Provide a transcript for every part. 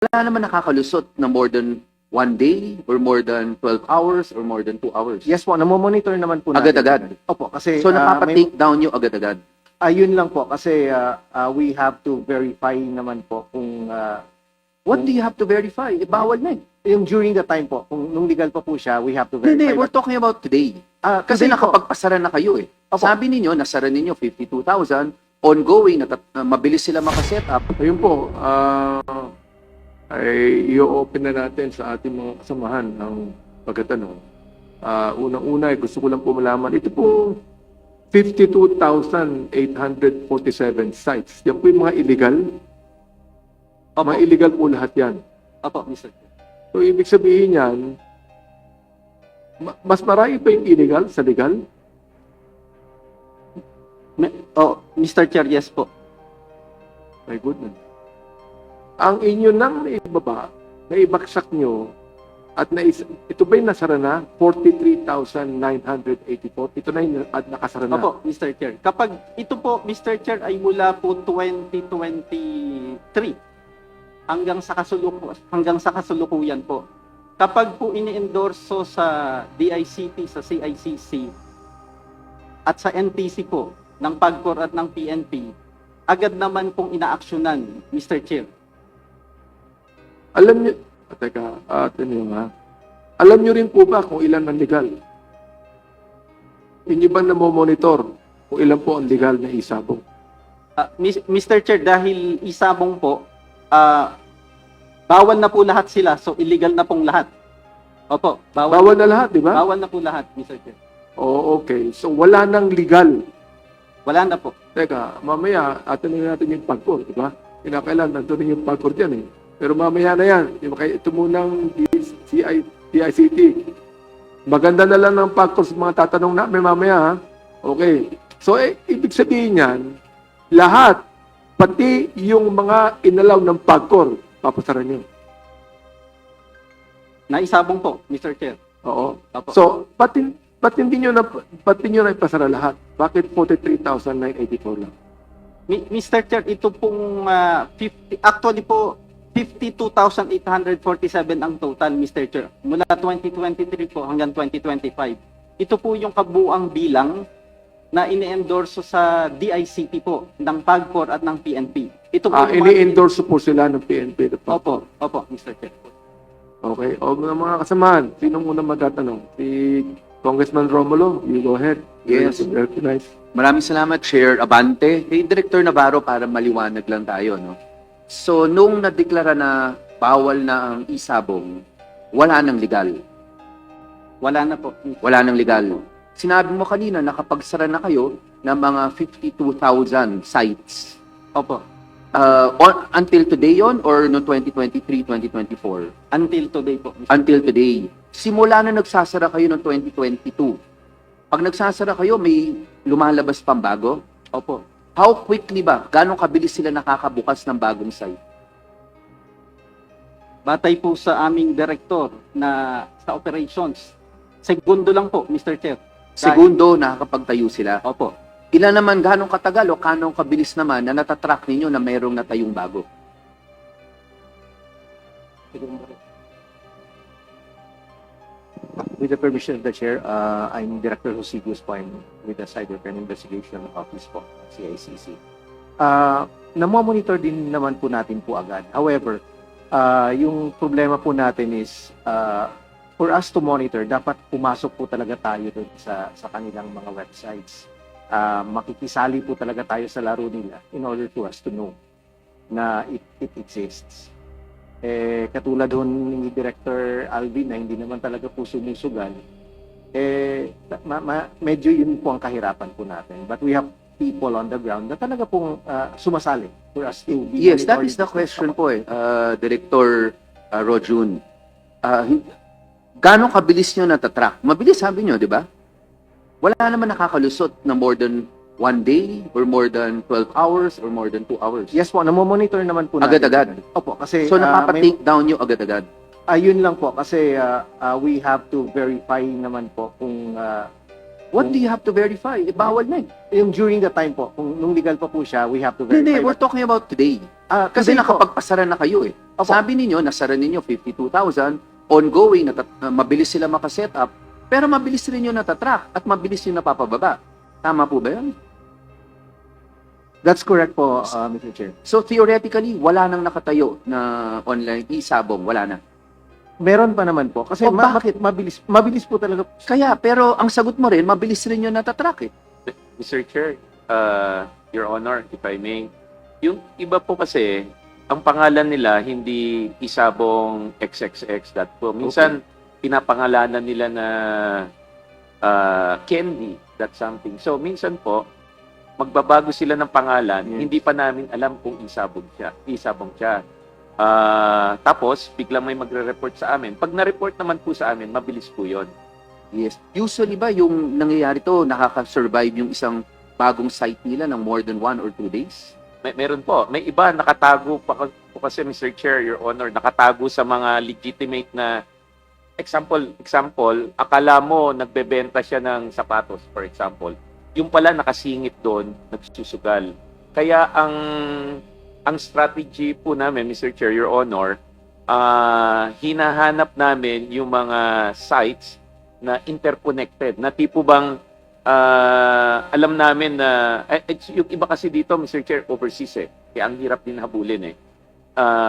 wala naman nakakalusot na more than 1 day or more than 12 hours or more than 2 hours. Yes po, namomonitor naman po natin. Agad-agad. Opo, kasi So napapa-take down nyo agad-agad. ayun lang po kasi we have to verify naman po kung What do you have to verify? Eh, bawal na eh. yung during the time po, kung nung legal pa po siya, we have to verify. Hindi, we're talking about today. Kasi Today po, nakapagpasara na kayo eh. Opo. Sabi ninyo, nasara ninyo 52,000, ongoing, mabilis sila makaset up. Ayun po, ay i-open na natin sa ating mga kasamahan ang pagkatanong. Unang-una, gusto ko lang po malaman, ito po 52,847 sites. Yan po yung mga illegal. Opo. Mga illegal po lahat yan. Opo, Mr. Chair. So, ibig sabihin yan, mas marami pa yung illegal sa legal. Mr. Chair, yes po. My goodness. Ang inyo nang naibaba, naibaksak nyo, at ito ba yung nasara na? 43,984. Ito na yung nakasara na. Opo, Mr. Chair. Kapag ito po, Mr. Chair, ay mula po 2023 hanggang sa kasulukuyan po. Kapag po ini-endorso sa DICT, sa CICC, at sa NTC po, ng PAGCOR at ng PNP, agad naman pong inaaksyonan, Mr. Chair. Alam nyo, teka, alam nyo rin po ba kung ilan ang legal? Inyo ba namomonitor kung ilan po ang legal na isabong? Mr. Chair, dahil isabong po, bawal na po lahat sila, so illegal na pong lahat. Opo, Bawal na lahat, di ba? bawal na po lahat, Mr. Chair. Oo, okay. So wala nang legal. Wala na po. Teka, mamaya, atin natin yung PAGCOR, di ba? Kinakailan, nandun yung PAGCOR dyan eh. Pero mamaya na yan. Ito munang DICT. Maganda na lang ng PAGCOR sa mga tatanong namin mamaya, ha? Okay. So, ibig sabihin yan, lahat, pati yung mga inalaw ng PAGCOR, papasaran nyo. Naisabong po, Mr. Chair. Oo. Opo. So, ba't hindi nyo na ipasara lahat? Bakit 43,984 lang? Mr. Chair, ito pong actually po 52,847 ang total, Mr. Chair. Mula 2023 po hanggang 2025. Ito po yung kabuang bilang na ini-endorso sa DICT po ng PAGCOR at ng PNP. Ito po yung Ini-endorse po sila ng PNP. Opo, Mr. Chair. Okay. O mga kasamahan, sino muna magtatanong? Si Congressman Romulo, you go ahead. Yes. Recognize. Maraming salamat, Chair Abante. Hey, Director Navarro, para maliwanag lang tayo, no? So, nung nadeklara na bawal na ang isabong, wala nang legal. Wala na po. Wala nang legal. Sinabi mo kanina, nakapagsara na kayo ng mga 52,000 sites. Opo. Until today yon or no 2023, 2024? Until today po, Mr. Until today. Simula na nagsasara kayo noong 2022. Pag nagsasara kayo, may lumalabas pang bago? Opo. How quickly ba? Gano'ng kabilis sila nakakabukas ng bagong site? Batay po sa aming director na sa operations. Segundo lang po, Mr. Chair. Segundo, nakakapagtayo sila. Opo. Ilan naman, gano'ng katagal o gano'ng kabilis naman na natatrack ninyo na mayroong natayong bago? With the permission of the Chair, I'm Director Josigus po. I'm with the Cybercrime Investigation Office po, CICC. Namomonitor din naman po natin po agad. However, yung problema po natin is, for us to monitor, dapat pumasok po talaga tayo dun sa kanilang mga websites. Makikisali po talaga tayo sa laro nila in order for us to know na it exists. Katulad ni Director Alvin na hindi naman talaga po sumusugal, medyo yun po ang kahirapan po natin. But we have people on the ground na talaga pong sumasali for us to be Yes, that is the question po Director Rojun. Gano'ng kabilis nyo natatrack? Mabilis sabi nyo, di ba? Wala naman nakakalusot na more than 1 day or more than 12 hours or more than 2 hours. Yes po, namomonitor naman po natin. Agad-agad. Opo, kasi So napapa-take down nyo agad-agad. ayun lang po kasi we have to verify naman po kung What do you have to verify? Bawal na eh. Yung during the time po, kung nung legal pa po siya, we have to verify. Hindi, we're talking about today. Kasi Today po. nakapagpasara na kayo eh. Opo. Sabi ninyo, nasara ninyo 52,000, ongoing, mabilis sila makaset up, pero mabilis rin yung natatrack at mabilis yung napapababa. Tama po ba yun? That's correct po, Mr. Chair. So theoretically, wala nang nakatayo na online e-sabong, wala na. Meron pa naman po. Kasi O, bakit? Mabilis po talaga. Kaya, pero ang sagot mo rin, mabilis rin yung natatrack eh. Mr. Chair, Your Honor, if I may, yung iba po kasi, ang pangalan nila hindi isabong xxx.com. Minsan, pinapangalanan nila na candy, that's something. So, minsan po, magbabago sila ng pangalan, hindi pa namin alam kung isabong siya. Tapos, biglang may magre-report sa amin. Pag na-report naman po sa amin, mabilis po yun. Yes. Usually ba yung nangyayari to, nakaka-survive yung isang bagong site nila ng more than 1 or 2 days? Meron po. May iba nakatago pa po kasi, Mr. Chair, Your Honor, nakatago sa mga legitimate na example, akala mo nagbebenta siya ng sapatos, for example. Yung pala nakasingit doon, nagsusugal. Kaya ang strategy po namin, Mr. Chair, Your Honor, hinahanap namin yung mga sites na interconnected, na tipo bang alam namin na yung iba kasi dito, Mr. Chair, overseas eh. Kaya ang hirap din habulin eh.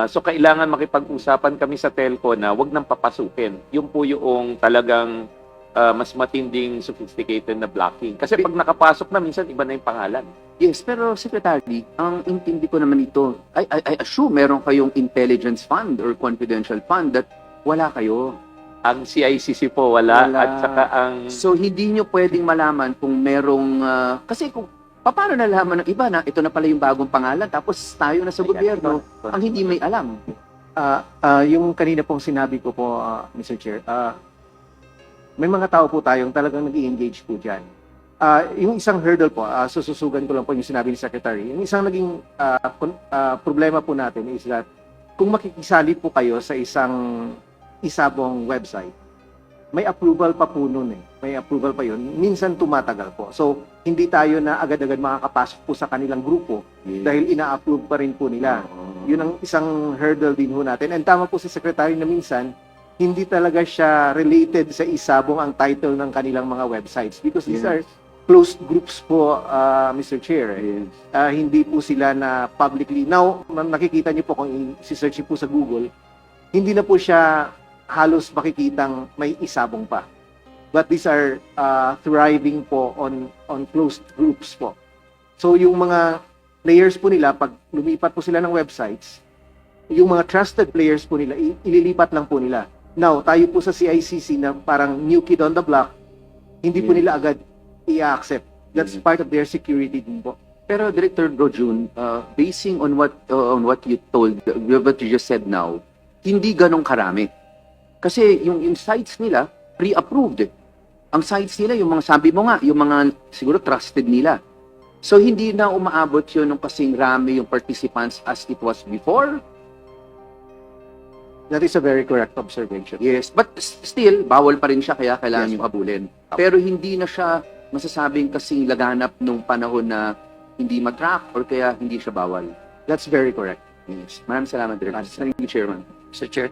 So kailangan makipag-usapan kami sa telco na wag nang papasukin. Yung po yung talagang mas matinding sophisticated na blocking. Kasi pag nakapasok na, minsan iba na yung pangalan. Yes, pero Secretary, ang intindi ko naman ito, I assume meron kayong intelligence fund or confidential fund that wala kayo. Ang CICC po wala. Wala. At saka ang... So, hindi nyo pwedeng malaman kung merong... kasi kung paano nalaman ng iba na ito na pala yung bagong pangalan tapos tayo na sa gobyerno ang hindi may alam. Yung kanina pong sinabi ko po, Mr. Chair, may mga tao po tayong talagang nag-i-engage po dyan. Yung isang hurdle po, sususugan ko lang po yung sinabi ni Secretary, yung isang naging problema po natin is that kung makikisali po kayo sa isang isabong website, may approval pa po nun eh. May approval pa yun. Minsan tumatagal po. So, hindi tayo na agad-agad makakapasok po sa kanilang grupo dahil ina-approve pa rin po nila. Yun ang isang hurdle din po natin. And tama po si Secretary na minsan, hindi talaga siya related sa isabong ang title ng kanilang mga websites because these are closed groups po, Mr. Chair. Hindi po sila na publicly. Now, nakikita niyo po kung si-search po sa Google, hindi na po siya halos makikitang may isabong pa. But these are thriving po on closed groups po. So yung mga players po nila, pag lumipat po sila ng websites, yung mga trusted players po nila, ililipat lang po nila. Now, tayo po sa CICC na parang new kid on the block, hindi po nila agad i-accept. That's part of their security din po. Pero Director Rojun, basing on what you told, what you just said now, hindi ganong karami. Kasi yung sites nila, pre-approved. Ang sites nila, yung mga sabi mo nga, yung mga siguro trusted nila. So hindi na umaabot yun ng kasing rami yung participants as it was before. That is a very correct observation. Yes, but still, bawal pa rin siya kaya kailangan yung habulin. Pero hindi na siya masasabing kasing laganap nung panahon na hindi matrack or kaya hindi siya bawal. That's very correct. Yes. Maraming salamat, Director. Thank you, Chairman. Mr. Chair,